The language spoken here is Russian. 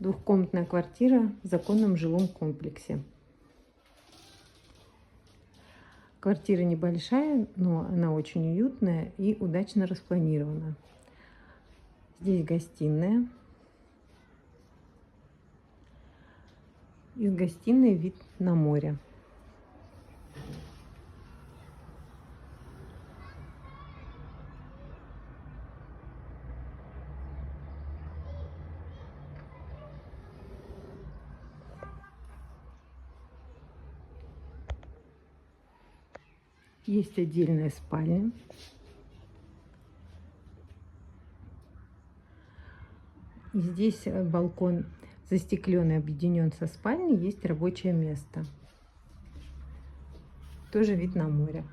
Двухкомнатная квартира в законном жилом комплексе. Квартира небольшая, но она очень уютная и удачно распланирована. Здесь гостиная. Из гостиной вид на море. Есть отдельная спальня. И здесь балкон застекленный, объединен со спальней, есть рабочее место. Тоже вид на море.